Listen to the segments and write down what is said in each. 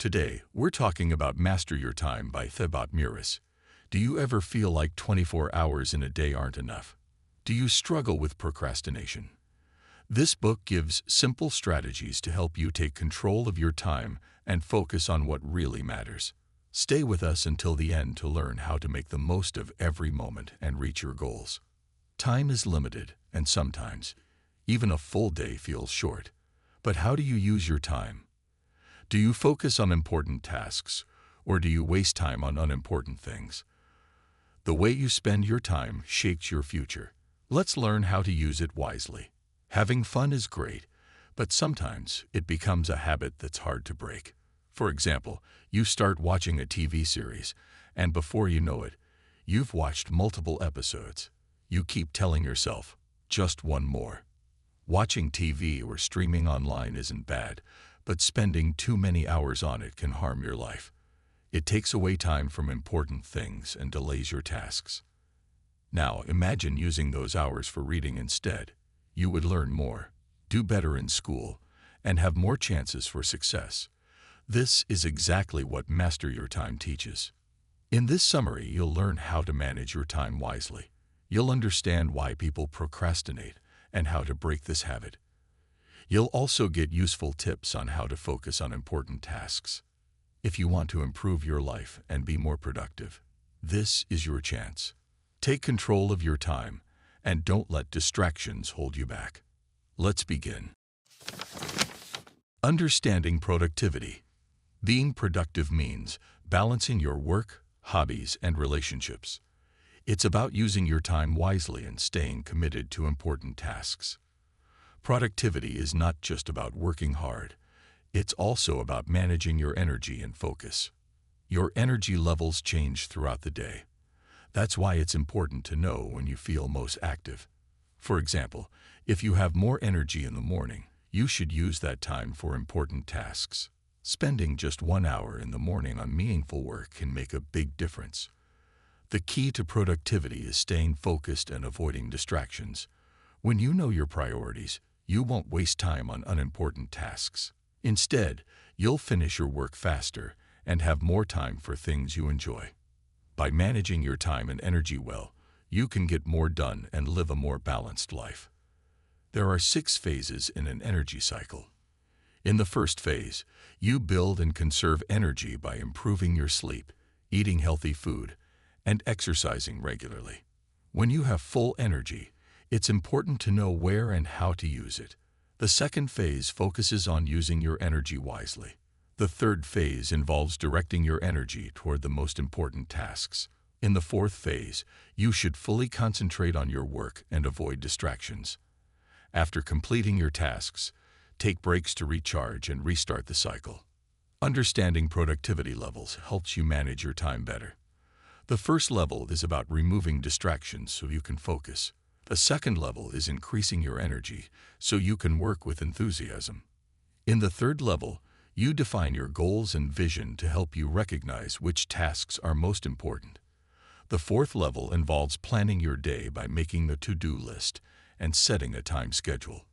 Today, we're talking about Master Your Time by Thibaut Meurisse. Do you ever feel like 24 hours in a day aren't enough? Do you struggle with procrastination? This book gives simple strategies to help you take control of your time and focus on what really matters. Stay with us until the end to learn how to make the most of every moment and reach your goals. Time is limited, and sometimes, even a full day feels short. But how do you use your time? Do you focus on important tasks, or do you waste time on unimportant things? The way you spend your time shapes your future. Let's learn how to use it wisely. Having fun is great, but sometimes it becomes a habit that's hard to break. For example, you start watching a TV series, and before you know it, you've watched multiple episodes. You keep telling yourself, just one more. Watching TV or streaming online isn't bad, but spending too many hours on it can harm your life. It takes away time from important things and delays your tasks. Now, imagine using those hours for reading instead. You would learn more, do better in school, and have more chances for success. This is exactly what Master Your Time teaches. In this summary, you'll learn how to manage your time wisely. You'll understand why people procrastinate and how to break this habit. You'll also get useful tips on how to focus on important tasks. If you want to improve your life and be more productive, this is your chance. Take control of your time and don't let distractions hold you back. Let's begin. Understanding productivity. Being productive means balancing your work, hobbies, and relationships. It's about using your time wisely and staying committed to important tasks. Productivity is not just about working hard. It's also about managing your energy and focus. Your energy levels change throughout the day. That's why it's important to know when you feel most active. For example, if you have more energy in the morning, you should use that time for important tasks. Spending just 1 hour in the morning on meaningful work can make a big difference. The key to productivity is staying focused and avoiding distractions. When you know your priorities, you won't waste time on unimportant tasks. Instead, you'll finish your work faster and have more time for things you enjoy. By managing your time and energy well, you can get more done and live a more balanced life. There are 6 phases in an energy cycle. In the first phase, you build and conserve energy by improving your sleep, eating healthy food, and exercising regularly. When you have full energy, it's important to know where and how to use it. The second phase focuses on using your energy wisely. The third phase involves directing your energy toward the most important tasks. In the fourth phase, you should fully concentrate on your work and avoid distractions. After completing your tasks, take breaks to recharge and restart the cycle. Understanding productivity levels helps you manage your time better. The first level is about removing distractions so you can focus. The second level is increasing your energy so you can work with enthusiasm. In the third level, you define your goals and vision to help you recognize which tasks are most important. The fourth level involves planning your day by making the to-do list and setting a time schedule.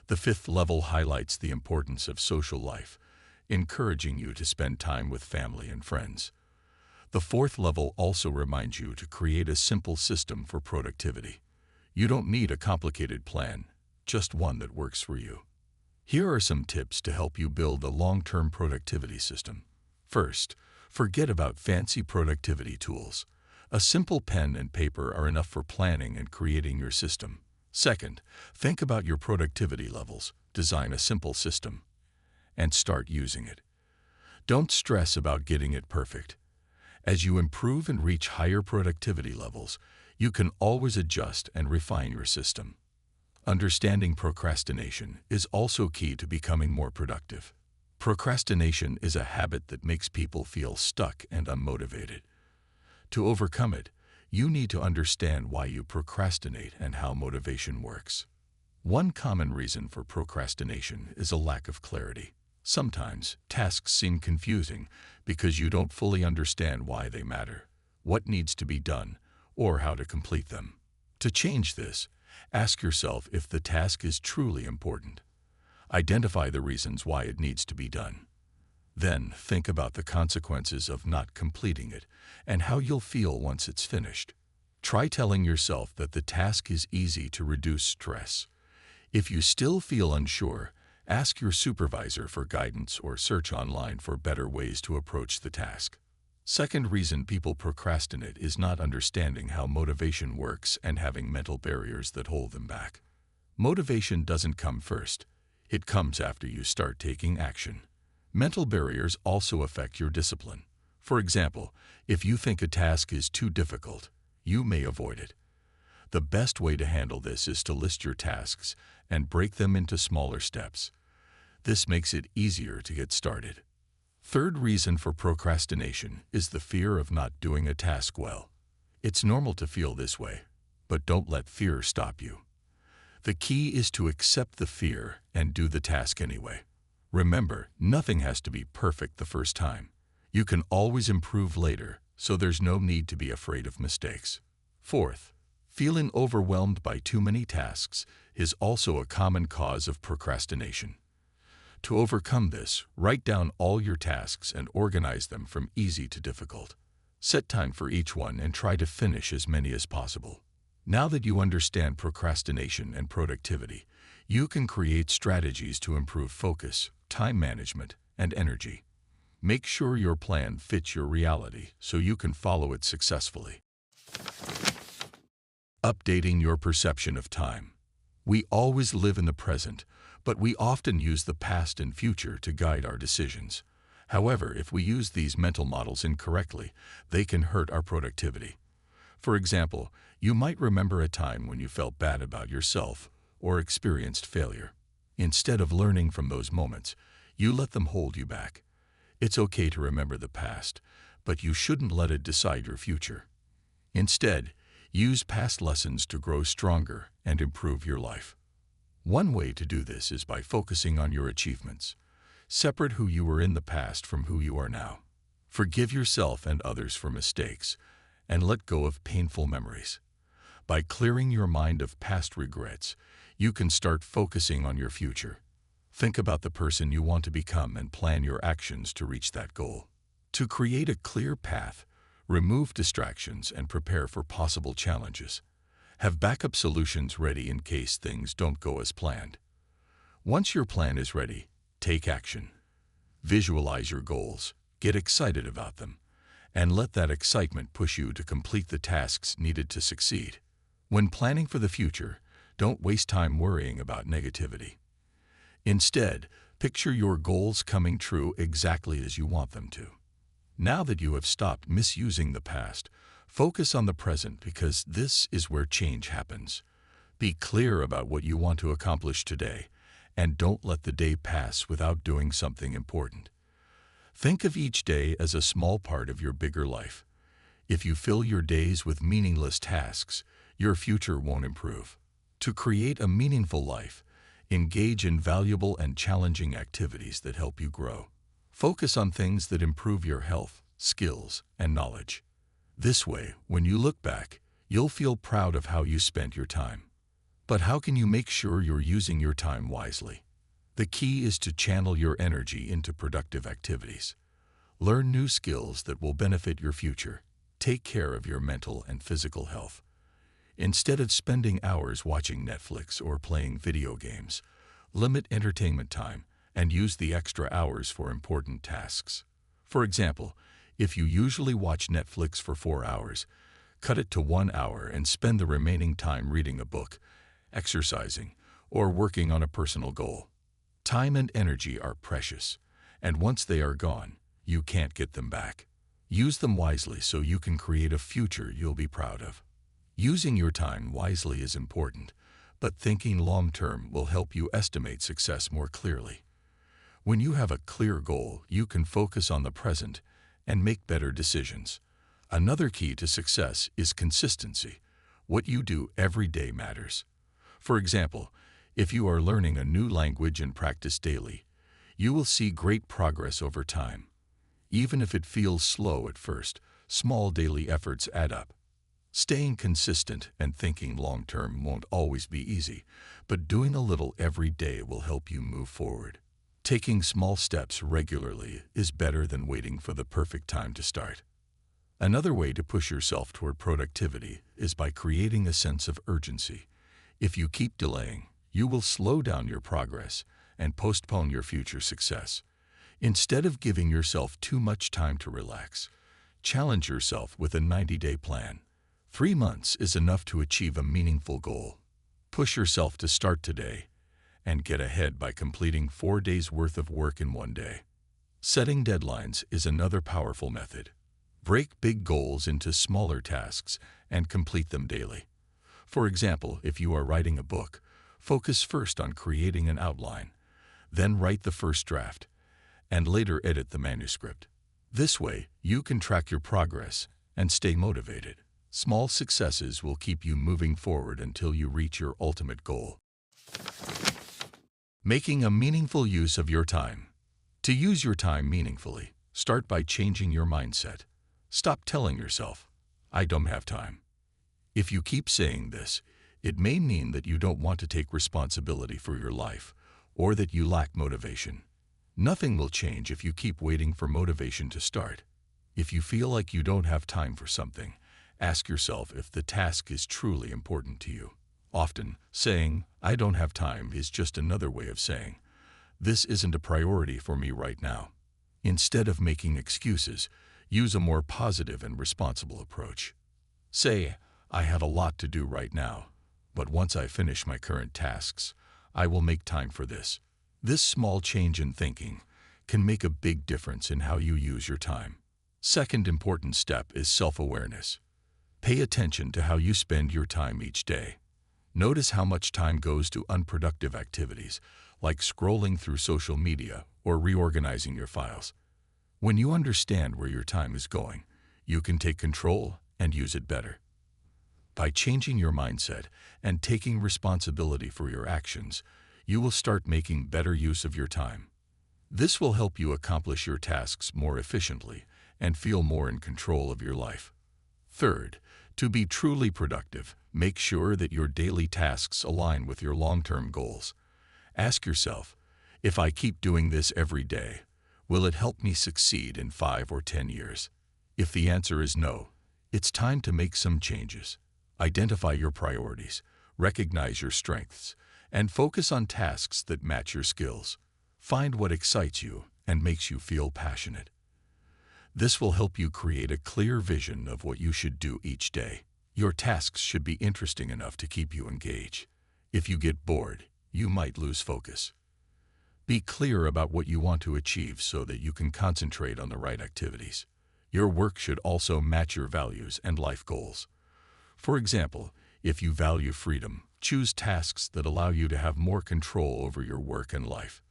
The fifth level highlights the importance of social life, encouraging you to spend time with family and friends. The fourth level also reminds you to create a simple system for productivity. You don't need a complicated plan, just one that works for you. Here are some tips to help you build a long-term productivity system. First, forget about fancy productivity tools. A simple pen and paper are enough for planning and creating your system. Second, think about your productivity levels, design a simple system, and start using it. Don't stress about getting it perfect. As you improve and reach higher productivity levels, you can always adjust and refine your system. Understanding procrastination is also key to becoming more productive. Procrastination is a habit that makes people feel stuck and unmotivated. To overcome it, you need to understand why you procrastinate and how motivation works. One common reason for procrastination is a lack of clarity. Sometimes, tasks seem confusing because you don't fully understand why they matter, what needs to be done, or how to complete them. To change this, ask yourself if the task is truly important. Identify the reasons why it needs to be done. Then think about the consequences of not completing it and how you'll feel once it's finished. Try telling yourself that the task is easy to reduce stress. If you still feel unsure, ask your supervisor for guidance or search online for better ways to approach the task. Second reason people procrastinate is not understanding how motivation works and having mental barriers that hold them back. Motivation doesn't come first. It comes after you start taking action. Mental barriers also affect your discipline. For example, if you think a task is too difficult, you may avoid it. The best way to handle this is to list your tasks and break them into smaller steps. This makes it easier to get started. Third reason for procrastination is the fear of not doing a task well. It's normal to feel this way, but don't let fear stop you. The key is to accept the fear and do the task anyway. Remember, nothing has to be perfect the first time. You can always improve later, so there's no need to be afraid of mistakes. Fourth, feeling overwhelmed by too many tasks is also a common cause of procrastination. To overcome this, write down all your tasks and organize them from easy to difficult. Set time for each one and try to finish as many as possible. Now that you understand procrastination and productivity, you can create strategies to improve focus, time management, and energy. Make sure your plan fits your reality so you can follow it successfully. Updating your perception of time. We always live in the present, but we often use the past and future to guide our decisions. However, if we use these mental models incorrectly, they can hurt our productivity. For example, you might remember a time when you felt bad about yourself or experienced failure. Instead of learning from those moments, you let them hold you back. It's okay to remember the past, but you shouldn't let it decide your future. Instead, use past lessons to grow stronger and improve your life. One way to do this is by focusing on your achievements. Separate who you were in the past from who you are now. Forgive yourself and others for mistakes, and let go of painful memories. By clearing your mind of past regrets, you can start focusing on your future. Think about the person you want to become and plan your actions to reach that goal. To create a clear path, remove distractions and prepare for possible challenges. Have backup solutions ready in case things don't go as planned. Once your plan is ready, take action. Visualize your goals, get excited about them, and let that excitement push you to complete the tasks needed to succeed. When planning for the future, don't waste time worrying about negativity. Instead, picture your goals coming true exactly as you want them to. Now that you have stopped misusing the past, focus on the present because this is where change happens. Be clear about what you want to accomplish today, and don't let the day pass without doing something important. Think of each day as a small part of your bigger life. If you fill your days with meaningless tasks, your future won't improve. To create a meaningful life, engage in valuable and challenging activities that help you grow. Focus on things that improve your health, skills, and knowledge. This way, when you look back, you'll feel proud of how you spent your time. But how can you make sure you're using your time wisely? The key is to channel your energy into productive activities. Learn new skills that will benefit your future. Take care of your mental and physical health. Instead of spending hours watching Netflix or playing video games, limit entertainment time and use the extra hours for important tasks. For example, if you usually watch Netflix for 4 hours, cut it to 1 hour and spend the remaining time reading a book, exercising, or working on a personal goal. Time and energy are precious, and once they are gone, you can't get them back. Use them wisely so you can create a future you'll be proud of. Using your time wisely is important, but thinking long-term will help you estimate success more clearly. When you have a clear goal, you can focus on the present and make better decisions. Another key to success is consistency. What you do every day matters. For example, if you are learning a new language and practice daily, you will see great progress over time. Even if it feels slow at first, small daily efforts add up. Staying consistent and thinking long-term won't always be easy, but doing a little every day will help you move forward. Taking small steps regularly is better than waiting for the perfect time to start. Another way to push yourself toward productivity is by creating a sense of urgency. If you keep delaying, you will slow down your progress and postpone your future success. Instead of giving yourself too much time to relax, challenge yourself with a 90-day plan. 3 months is enough to achieve a meaningful goal. Push yourself to start today and get ahead by completing 4 days' worth of work in 1 day. Setting deadlines is another powerful method. Break big goals into smaller tasks and complete them daily. For example, if you are writing a book, focus first on creating an outline, then write the first draft, and later edit the manuscript. This way, you can track your progress and stay motivated. Small successes will keep you moving forward until you reach your ultimate goal. Making a meaningful use of your time. To use your time meaningfully, start by changing your mindset. Stop telling yourself, "I don't have time." If you keep saying this, it may mean that you don't want to take responsibility for your life or that you lack motivation. Nothing will change if you keep waiting for motivation to start. If you feel like you don't have time for something, ask yourself if the task is truly important to you. Often, saying, "I don't have time" is just another way of saying, "This isn't a priority for me right now." Instead of making excuses, use a more positive and responsible approach. Say, "I have a lot to do right now, but once I finish my current tasks, I will make time for this." This small change in thinking can make a big difference in how you use your time. Second important step is self-awareness. Pay attention to how you spend your time each day. Notice how much time goes to unproductive activities, like scrolling through social media or reorganizing your files. When you understand where your time is going, you can take control and use it better. By changing your mindset and taking responsibility for your actions, you will start making better use of your time. This will help you accomplish your tasks more efficiently and feel more in control of your life. Third, to be truly productive, make sure that your daily tasks align with your long-term goals. Ask yourself, if I keep doing this every day, will it help me succeed in 5 or 10 years? If the answer is no, it's time to make some changes. Identify your priorities, recognize your strengths, and focus on tasks that match your skills. Find what excites you and makes you feel passionate. This will help you create a clear vision of what you should do each day. Your tasks should be interesting enough to keep you engaged. If you get bored, you might lose focus. Be clear about what you want to achieve so that you can concentrate on the right activities. Your work should also match your values and life goals. For example, if you value freedom, choose tasks that allow you to have more control over your work and life.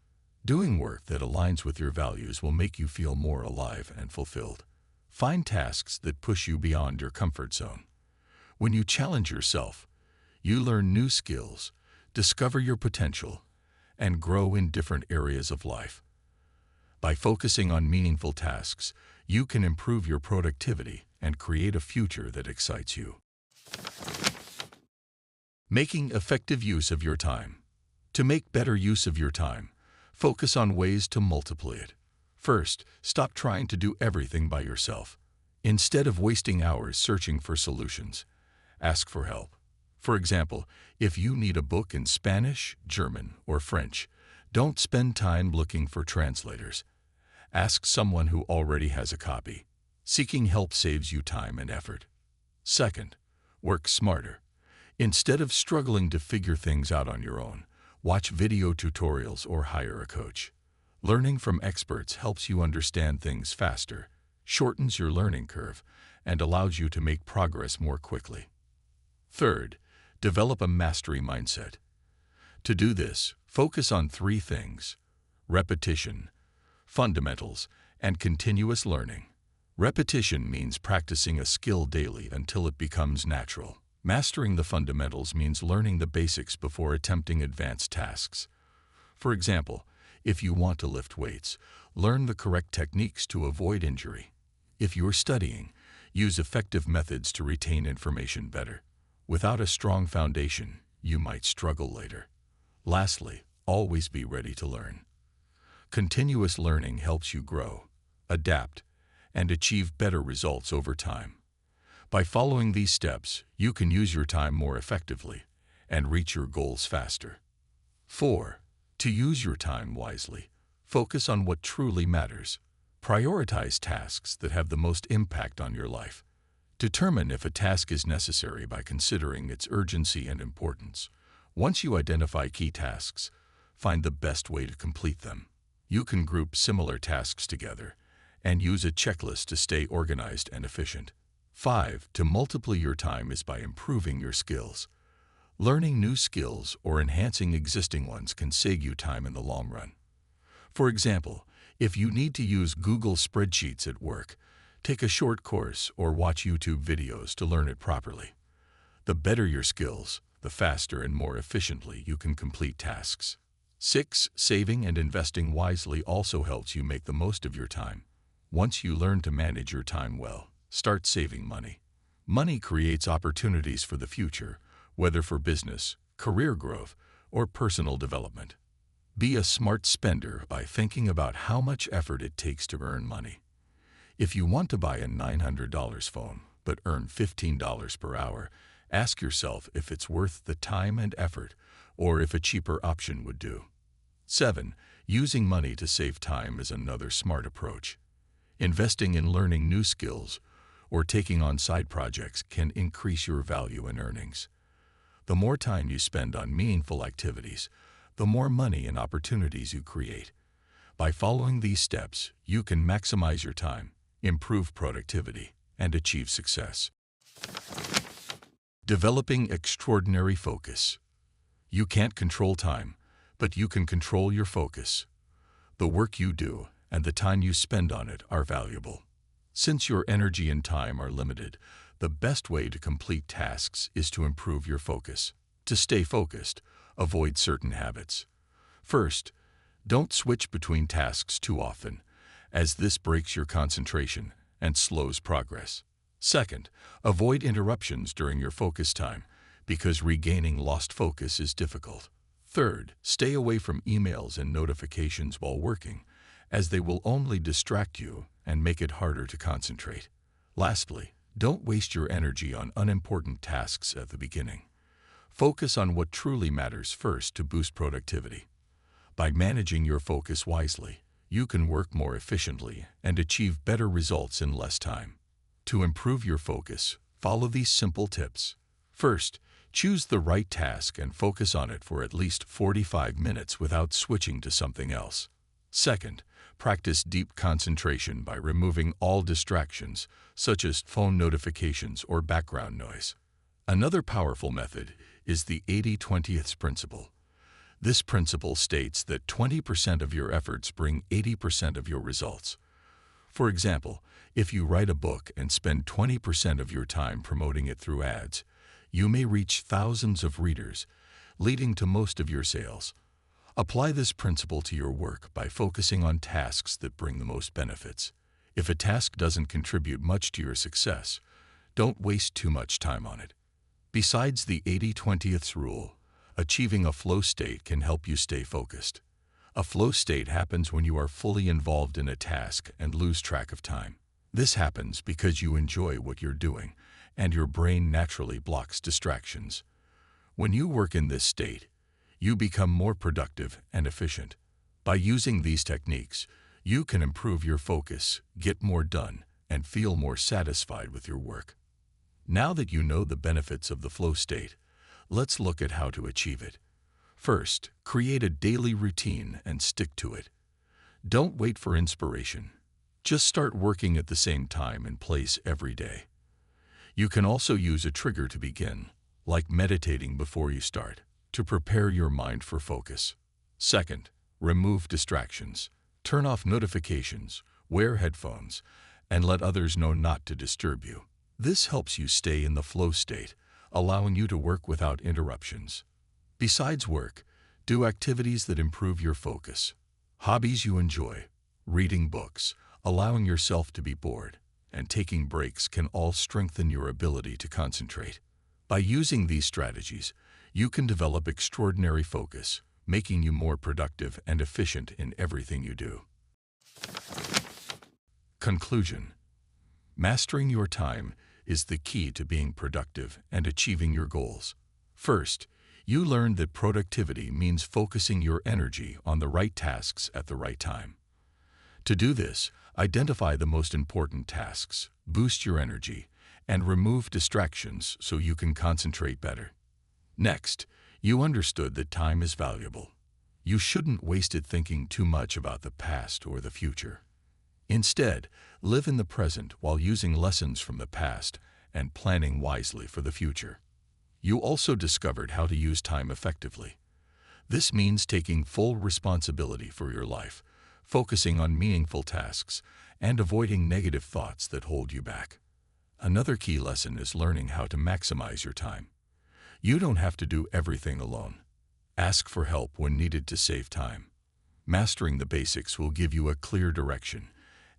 Doing work that aligns with your values will make you feel more alive and fulfilled. Find tasks that push you beyond your comfort zone. When you challenge yourself, you learn new skills, discover your potential, and grow in different areas of life. By focusing on meaningful tasks, you can improve your productivity and create a future that excites you. Making effective use of your time. To make better use of your time, focus on ways to multiply it. First, stop trying to do everything by yourself. Instead of wasting hours searching for solutions, ask for help. For example, if you need a book in Spanish, German, or French, don't spend time looking for translators. Ask someone who already has a copy. Seeking help saves you time and effort. Second, work smarter. Instead of struggling to figure things out on your own, watch video tutorials or hire a coach. Learning from experts helps you understand things faster, shortens your learning curve, and allows you to make progress more quickly. Third, develop a mastery mindset. To do this, focus on 3 things: repetition, fundamentals, and continuous learning. Repetition means practicing a skill daily until it becomes natural. Mastering the fundamentals means learning the basics before attempting advanced tasks. For example, if you want to lift weights, learn the correct techniques to avoid injury. If you're studying, use effective methods to retain information better. Without a strong foundation, you might struggle later. Lastly, always be ready to learn. Continuous learning helps you grow, adapt, and achieve better results over time. By following these steps, you can use your time more effectively and reach your goals faster. 4. To use your time wisely, focus on what truly matters. Prioritize tasks that have the most impact on your life. Determine if a task is necessary by considering its urgency and importance. Once you identify key tasks, find the best way to complete them. You can group similar tasks together and use a checklist to stay organized and efficient. 5. To multiply your time is by improving your skills. Learning new skills or enhancing existing ones can save you time in the long run. For example, if you need to use Google Spreadsheets at work, take a short course or watch YouTube videos to learn it properly. The better your skills, the faster and more efficiently you can complete tasks. 6. Saving and investing wisely also helps you make the most of your time. Once you learn to manage your time well, start saving money. Money creates opportunities for the future, whether for business, career growth, or personal development. Be a smart spender by thinking about how much effort it takes to earn money. If you want to buy a $900 phone but earn $15 per hour, ask yourself if it's worth the time and effort or if a cheaper option would do. 7. Using money to save time is another smart approach. Investing in learning new skills or taking on side projects can increase your value and earnings. The more time you spend on meaningful activities, the more money and opportunities you create. By following these steps, you can maximize your time, improve productivity, and achieve success. Developing extraordinary focus. You can't control time, but you can control your focus. The work you do and the time you spend on it are valuable. Since your energy and time are limited, the best way to complete tasks is to improve your focus. To stay focused, avoid certain habits. First, don't switch between tasks too often, as this breaks your concentration and slows progress. Second, avoid interruptions during your focus time, because regaining lost focus is difficult. Third, stay away from emails and notifications while working, as they will only distract you and make it harder to concentrate. Lastly, don't waste your energy on unimportant tasks at the beginning. Focus on what truly matters first to boost productivity. By managing your focus wisely, you can work more efficiently and achieve better results in less time. To improve your focus, follow these simple tips. First, choose the right task and focus on it for at least 45 minutes without switching to something else. Second, practice deep concentration by removing all distractions, such as phone notifications or background noise. Another powerful method is the 80-20th principle. This principle states that 20% of your efforts bring 80% of your results. For example, if you write a book and spend 20% of your time promoting it through ads, you may reach thousands of readers, leading to most of your sales. Apply this principle to your work by focusing on tasks that bring the most benefits. If a task doesn't contribute much to your success, don't waste too much time on it. Besides the 80-20th rule, achieving a flow state can help you stay focused. A flow state happens when you are fully involved in a task and lose track of time. This happens because you enjoy what you're doing, and your brain naturally blocks distractions. When you work in this state, you become more productive and efficient. By using these techniques, you can improve your focus, get more done, and feel more satisfied with your work. Now that you know the benefits of the flow state, let's look at how to achieve it. First, create a daily routine and stick to it. Don't wait for inspiration. Just start working at the same time and place every day. You can also use a trigger to begin, like meditating before you start, to prepare your mind for focus. Second, remove distractions. Turn off notifications, wear headphones, and let others know not to disturb you. This helps you stay in the flow state, allowing you to work without interruptions. Besides work, do activities that improve your focus. Hobbies you enjoy, reading books, allowing yourself to be bored, and taking breaks can all strengthen your ability to concentrate. By using these strategies, you can develop extraordinary focus, making you more productive and efficient in everything you do. Conclusion: mastering your time is the key to being productive and achieving your goals. First, you learned that productivity means focusing your energy on the right tasks at the right time. To do this, identify the most important tasks, boost your energy, and remove distractions so you can concentrate better. Next, you understood that time is valuable. You shouldn't waste it thinking too much about the past or the future. Instead, live in the present while using lessons from the past and planning wisely for the future. You also discovered how to use time effectively. This means taking full responsibility for your life, focusing on meaningful tasks, and avoiding negative thoughts that hold you back. Another key lesson is learning how to maximize your time. You don't have to do everything alone. Ask for help when needed to save time. Mastering the basics will give you a clear direction,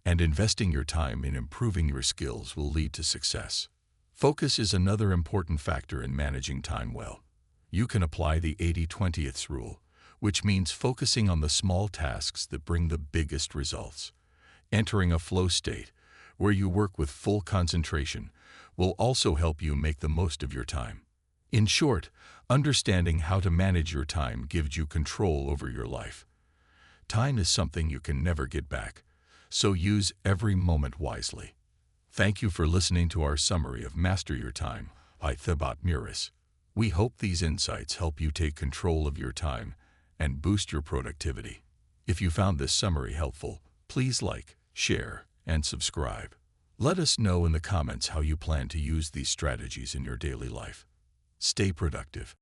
and investing your time in improving your skills will lead to success. Focus is another important factor in managing time well. You can apply the 80-20 rule, which means focusing on the small tasks that bring the biggest results. Entering a flow state, where you work with full concentration, will also help you make the most of your time. In short, understanding how to manage your time gives you control over your life. Time is something you can never get back, so use every moment wisely. Thank you for listening to our summary of Master Your Time by Thibaut Meurisse. We hope these insights help you take control of your time and boost your productivity. If you found this summary helpful, please like, share, and subscribe. Let us know in the comments how you plan to use these strategies in your daily life. Stay productive.